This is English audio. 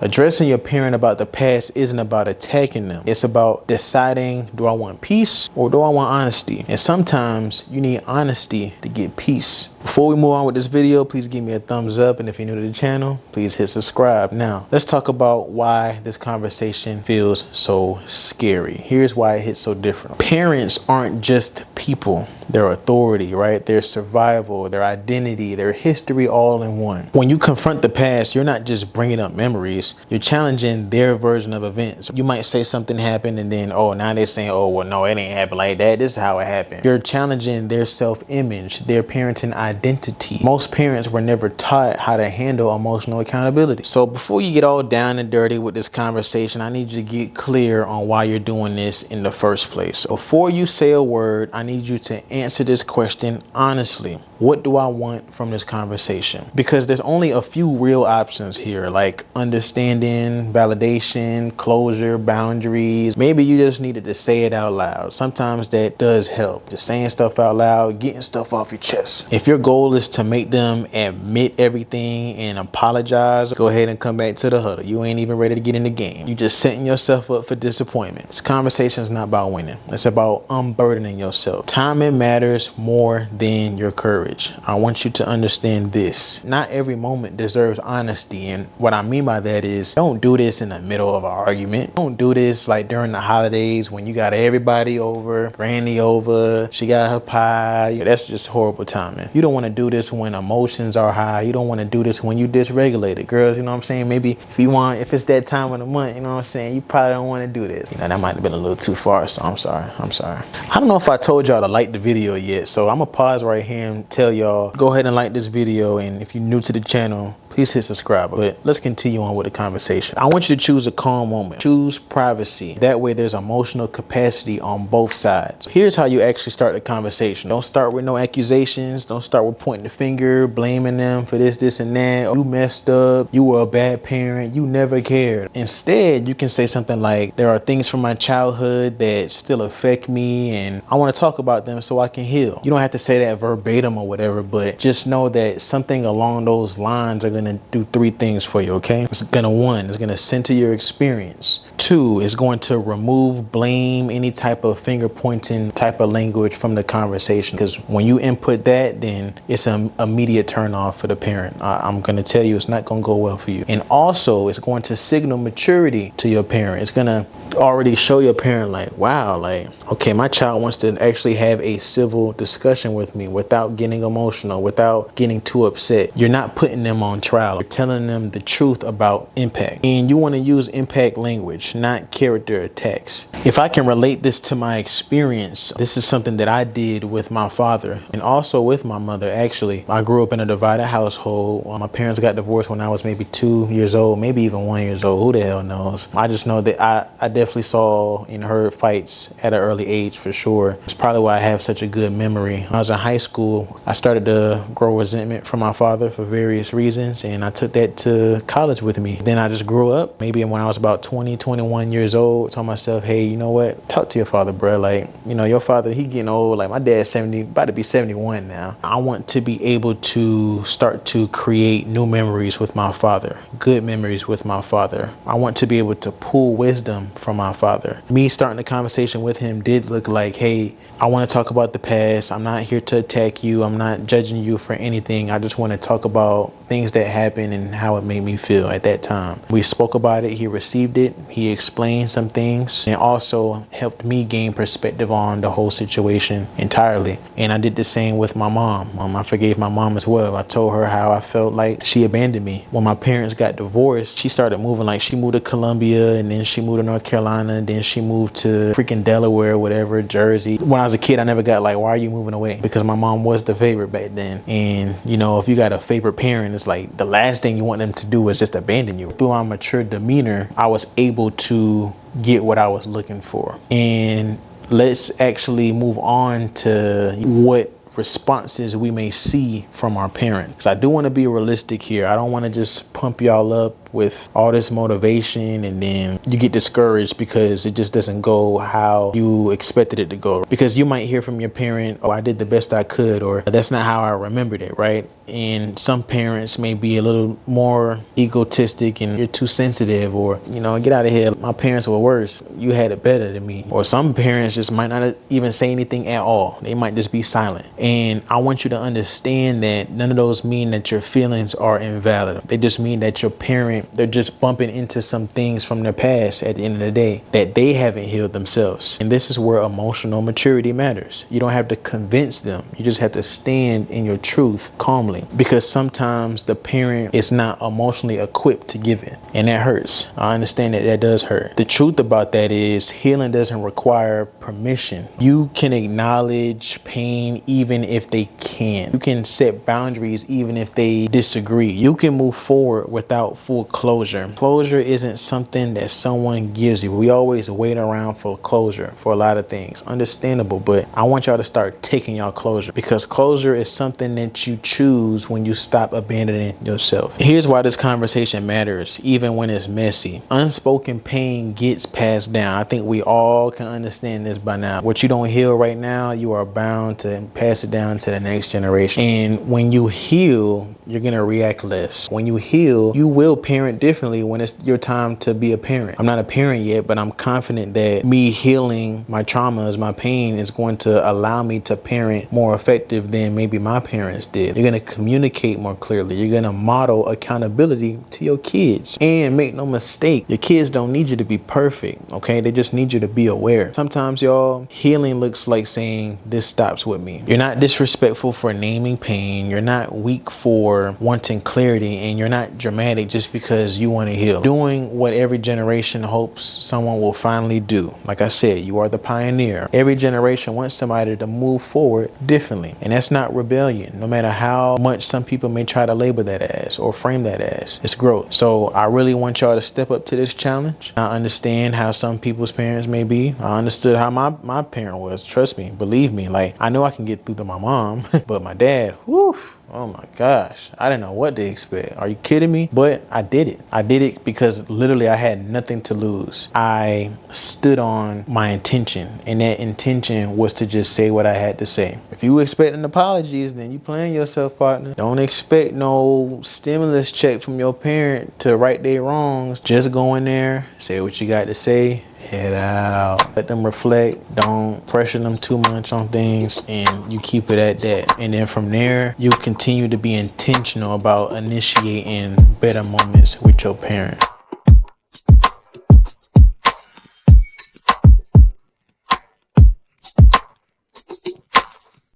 Addressing your parent about the past isn't about attacking them. It's about deciding, do I want peace or do I want honesty? And sometimes you need honesty to get peace. Before we move on with this video, please give me a thumbs up. And if you're new to the channel, please hit subscribe. Now, let's talk about why this conversation feels so scary. Here's why it hits so different. Parents aren't just people. Their authority, right? Their survival, their identity, their history, all in one. When you confront the past, you're not just bringing up memories, you're challenging their version of events. You might say something happened and then, oh, now they're saying, oh, well, no, it ain't happened like that. This is how it happened. You're challenging their self-image, their parenting identity. Most parents were never taught how to handle emotional accountability. So before you get all down and dirty with this conversation, I need you to get clear on why you're doing this in the first place. Before you say a word, I need you to answer this question honestly. What do I want from this conversation? Because there's only a few real options here, like understanding, validation, closure, boundaries. Maybe you just needed to say it out loud. Sometimes that does help. Just saying stuff out loud, getting stuff off your chest. If your goal is to make them admit everything and apologize, go ahead and come back to the huddle. You ain't even ready to get in the game. You just setting yourself up for disappointment. This conversation is not about winning. It's about unburdening yourself. Timing matters more than your courage. I want you to understand this. Not every moment deserves honesty. And what I mean by that is, don't do this in the middle of an argument. Don't do this like during the holidays when you got everybody over, granny over, she got her pie. That's just horrible timing. You don't want to do this when emotions are high. You don't want to do this when you dysregulated. Girls, you know what I'm saying? Maybe if it's that time of the month, you know what I'm saying? You probably don't want to do this. You know, that might have been a little too far, so I'm sorry. I don't know if I told y'all to like the video yet, so I'm gonna pause right here and tell y'all, go ahead and like this video, and if you're new to the channel, please hit subscribe. But let's continue on with the conversation. I want you to choose a calm moment. Choose privacy. That way there's emotional capacity on both sides. Here's how you actually start the conversation. Don't start with no accusations. Don't start with pointing the finger, blaming them for this, and that. Oh, you messed up. You were a bad parent. You never cared. Instead, you can say something like, there are things from my childhood that still affect me, and I want to talk about them so I can heal. You don't have to say that verbatim or whatever, but just know that something along those lines are going to do three things for you, okay? It's gonna center your experience. 2, it's going to remove blame, any type of finger pointing type of language from the conversation. Because when you input that, then it's an immediate turn off for the parent. I'm gonna tell you, it's not gonna go well for you. And also, it's going to signal maturity to your parent. It's gonna already show your parent like, wow, like, okay, my child wants to actually have a civil discussion with me without getting emotional, without getting too upset. You're not putting them on trial. You're telling them the truth about impact. And you want to use impact language, not character attacks. If I can relate this to my experience, this is something that I did with my father and also with my mother. Actually, I grew up in a divided household. My parents got divorced when I was maybe 2 years old, maybe even 1 year old. Who the hell knows? I just know that I definitely saw and heard fights at an early age for sure. It's probably why I have such a good memory. When I was in high school, I started to grow resentment from my father for various reasons, and I took that to college with me. Then I just grew up. Maybe when I was about 20, 21 years old, told myself, hey, you know what? Talk to your father, bro. Like, you know, your father, he getting old. Like, my dad's 70, about to be 71 now. I want to be able to start to create new memories with my father, good memories with my father. I want to be able to pull wisdom from my father. Me starting the conversation with him did look like, hey, I want to talk about the past. I'm not here to attack you. I'm not judging you for anything. I just want to talk about things that happened and how it made me feel at that time. We spoke about it. He received it. He explained some things and also helped me gain perspective on the whole situation entirely. And I did the same with my mom. I forgave my mom as well. I told her how I felt like she abandoned me. When my parents got divorced, she started moving. Like, she moved to Columbia, and then she moved to North Carolina, and then she moved to freaking Delaware, whatever, Jersey. When I was a kid, I never got like, why are you moving away? Because my mom was the favorite back then. And you know, if you got a favorite parent, it's like the last thing you want them to do is just abandon you. Through my mature demeanor, I was able to get what I was looking for. And let's actually move on to what responses we may see from our parents. I do want to be realistic here. I don't want to just pump y'all up up with all this motivation and then you get discouraged because it just doesn't go how you expected it to go. Because you might hear from your parent, oh, I did the best I could, or that's not how I remembered it, right? And some parents may be a little more egotistic and you're too sensitive, or, you know, get out of here. My parents were worse. You had it better than me. Or some parents just might not even say anything at all. They might just be silent. And I want you to understand that none of those mean that your feelings are invalid. They just mean that your parent, they're just bumping into some things from their past at the end of the day that they haven't healed themselves. And this is where emotional maturity matters. You don't have to convince them. You just have to stand in your truth calmly. Because sometimes the parent is not emotionally equipped to give it, and that hurts. I understand that that does hurt. The truth about that is healing doesn't require permission. You can acknowledge pain even if they can. You can set boundaries even if they disagree. You can move forward without full closure. Closure isn't something that someone gives you. We always wait around for closure for a lot of things. Understandable, but I want y'all to start taking y'all closure, because closure is something that you choose when you stop abandoning yourself. Here's why this conversation matters, even when it's messy. Unspoken pain gets passed down. I think we all can understand this by now. What you don't heal right now, you are bound to pass it down to the next generation. And when you heal, you're going to react less. When you heal, you will parent differently when it's your time to be a parent. I'm not a parent yet, but I'm confident that me healing my traumas, my pain, is going to allow me to parent more effective than maybe my parents did. You're going to communicate more clearly. You're going to model accountability to your kids. And make no mistake, your kids don't need you to be perfect, okay? They just need you to be aware. Sometimes, y'all, healing looks like saying, this stops with me. You're not disrespectful for naming pain. You're not weak for wanting clarity, and you're not dramatic just because you want to heal. Doing what every generation hopes someone will finally do. Like I said, you are the pioneer. Every generation wants somebody to move forward differently, and that's not rebellion, no matter how much some people may try to label that as or frame that as. It's growth. So I really want y'all to step up to this challenge. I understand how some people's parents may be. I understood how my parent was. Trust me, believe me. Like, I know I can get through to my mom, but my dad, whew. Oh my gosh, I didn't know what to expect. Are you kidding me? But I did it. I did it because literally I had nothing to lose. I stood on my intention, and that intention was to just say what I had to say. If you expecting apologies, then you playing yourself, partner. Don't expect no stimulus check from your parent to right their wrongs. Just go in there, say what you got to say, head out. Let them reflect. Don't pressure them too much on things, and you keep it at that. And then from there, you continue to be intentional about initiating better moments with your parent.